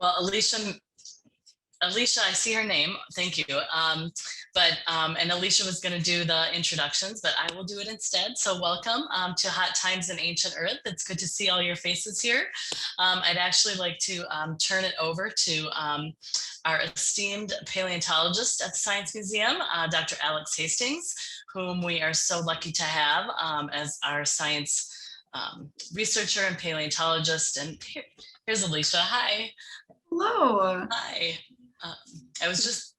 Well, Alicia, I see her name. Thank you. And Alicia was going to do the introductions, but I will do it instead. So welcome to Hot Times in Ancient Earth. It's good to see all your faces here. I'd actually like to turn it over to our esteemed paleontologist at the Science Museum, Dr. Alex Hastings, whom we are so lucky to have as our science researcher and paleontologist. And here's Alicia. Hi. Hello. Hi. I was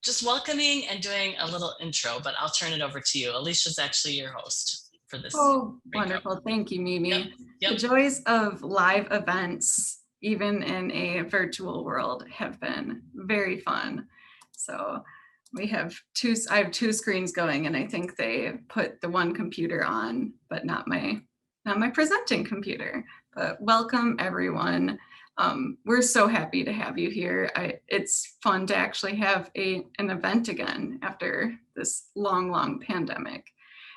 just welcoming and doing a little intro, but I'll turn it over to you. Alicia's actually your host for this. Oh, wonderful. Thank you, Mimi. Yep. The joys of live events, even in a virtual world, have been very fun. So I have two screens going, and I think they put the one computer on, but not my presenting computer. But welcome, everyone. We're so happy to have you here. It's fun to actually have an event again after this long pandemic.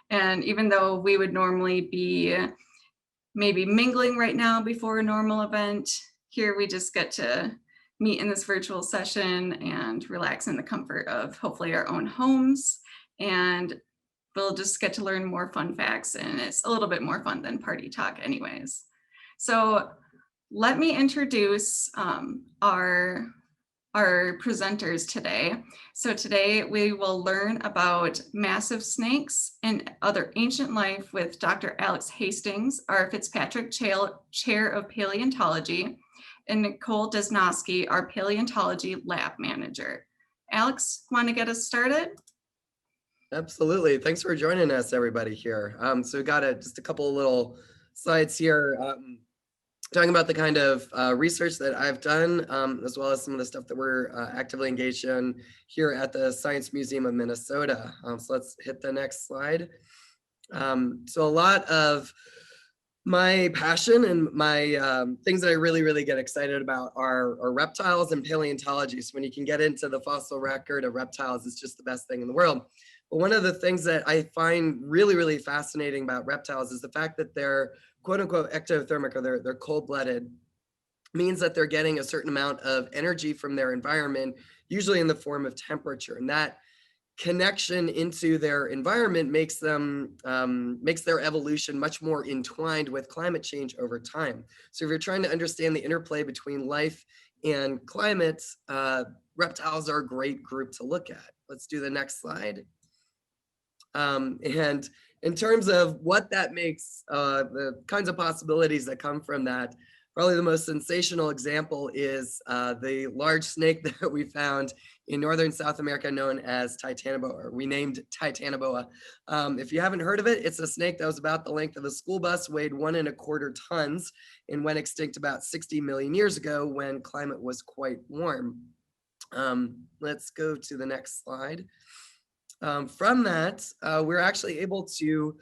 And even though we would normally be maybe mingling right now before a normal event, here we just get to meet in this virtual session and relax in the comfort of hopefully our own homes. And we'll just get to learn more fun facts, and it's a little bit more fun than party talk anyways. So let me introduce our presenters today. So today we will learn about massive snakes and other ancient life with Dr. Alex Hastings, our Fitzpatrick Chair of Paleontology, and Nicole Dzenowski, our Paleontology Lab Manager. Alex, want to get us started? Absolutely. Thanks for joining us, everybody here. So we got just a couple of little slides here. Talking about the kind of research that I've done, as well as some of the stuff that we're actively engaged in here at the Science Museum of Minnesota. So let's hit the next slide. So a lot of my passion and my things that I really get excited about are reptiles and paleontology. So when you can get into the fossil record of reptiles, it's just the best thing in the world. But one of the things that I find really fascinating about reptiles is the fact that they're quote unquote ectothermic, or they're cold-blooded, means that they're getting a certain amount of energy from their environment, usually in the form of temperature. And that connection into their environment makes their evolution much more entwined with climate change over time. So if you're trying to understand the interplay between life and climate, reptiles are a great group to look at. Let's do the next slide. And in terms of what that makes, the kinds of possibilities that come from that, probably the most sensational example is the large snake that we found in northern South America known as Titanoboa, or we named Titanoboa. If you haven't heard of it, it's a snake that was about the length of a school bus, weighed 1.25 tons, and went extinct about 60 million years ago when climate was quite warm. Let's go to the next slide. From that, we're actually able to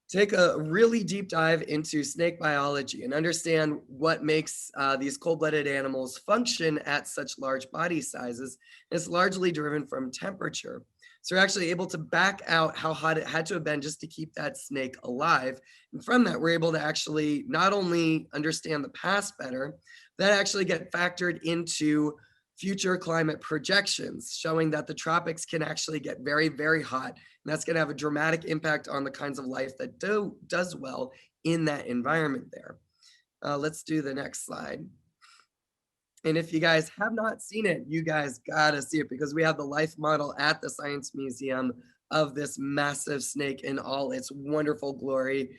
take a really deep dive into snake biology and understand what makes these cold-blooded animals function at such large body sizes. It's largely driven from temperature. So we're actually able to back out how hot it had to have been just to keep that snake alive. And from that, we're able to actually not only understand the past better, that actually get factored into future climate projections, showing that the tropics can actually get very hot. And that's going to have a dramatic impact on the kinds of life that does well in that environment there. Let's do the next slide. And if you guys have not seen it, you guys got to see it, because we have the life model at the Science Museum of this massive snake in all its wonderful glory.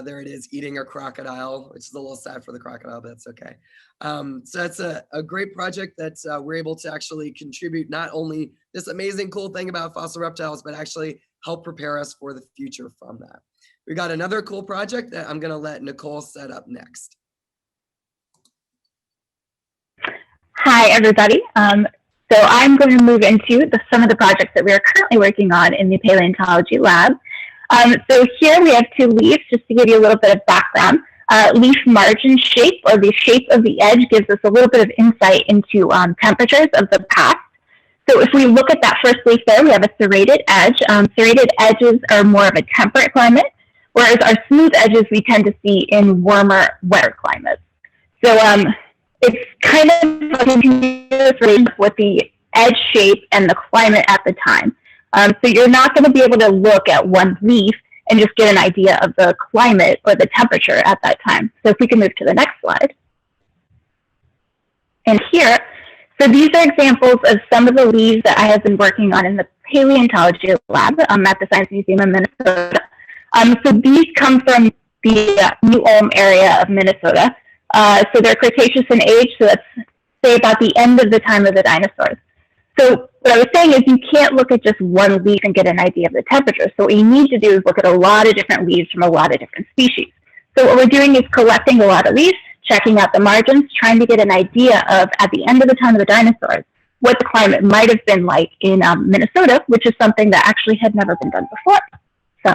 There it is, eating a crocodile, which is a little sad for the crocodile, but that's okay. So that's a great project that we're able to actually contribute not only this amazing cool thing about fossil reptiles, but actually help prepare us for the future from that. We got another cool project that I'm going to let Nicole set up next. Hi, everybody. So I'm going to move into some of the projects that we are currently working on in the Paleontology Lab. So here we have two leaves, just to give you a little bit of background. Leaf margin shape, or the shape of the edge, gives us a little bit of insight into temperatures of the past. So if we look at that first leaf there, we have a serrated edge. Serrated edges are more of a temperate climate, whereas our smooth edges we tend to see in warmer, wetter climates. So it's kind of a continuous relationship with the edge shape and the climate at the time. So you're not going to be able to look at one leaf and just get an idea of the climate or the temperature at that time. So if we can move to the next slide. And here, so these are examples of some of the leaves that I have been working on in the Paleontology Lab at the Science Museum of Minnesota. So these come from the New Ulm area of Minnesota. So they're Cretaceous in age, so that's say about the end of the time of the dinosaurs. So what I was saying is you can't look at just one leaf and get an idea of the temperature. So what you need to do is look at a lot of different leaves from a lot of different species. So what we're doing is collecting a lot of leaves, checking out the margins, trying to get an idea of, at the end of the time of the dinosaurs, what the climate might have been like in Minnesota, which is something that actually had never been done before. So.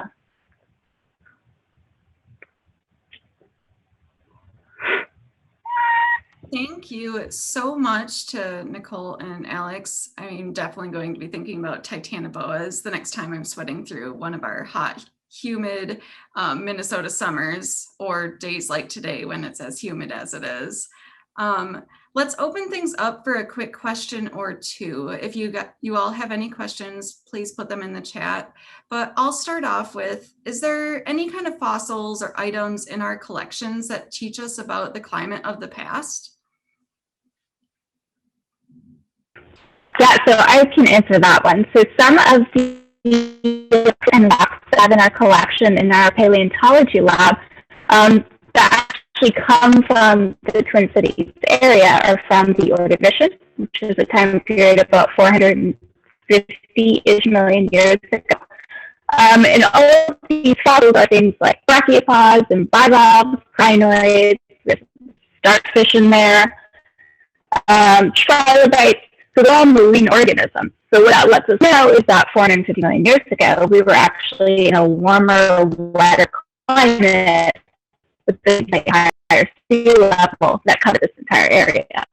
Thank you so much to Nicole and Alex. I mean, definitely going to be thinking about Titanoboas the next time I'm sweating through one of our hot, humid Minnesota summers, or days like today when it's as humid as it is. Let's open things up for a quick question or two. If you all have any questions, please put them in the chat. But I'll start off with, is there any kind of fossils or items in our collections that teach us about the climate of the past? Yeah, so I can answer that one. So some of the rocks that have in our collection in our paleontology lab that actually come from the Twin Cities area are from the Ordovician, which is a time period about 450-ish million years ago. And all of these fossils are things like brachiopods and bivalves, crinoids, there's starfish in there, trilobites. So they're all marine organisms. So what that lets us know is that 450 million years ago, we were actually in a warmer, wetter climate with the higher sea level that covered this entire area.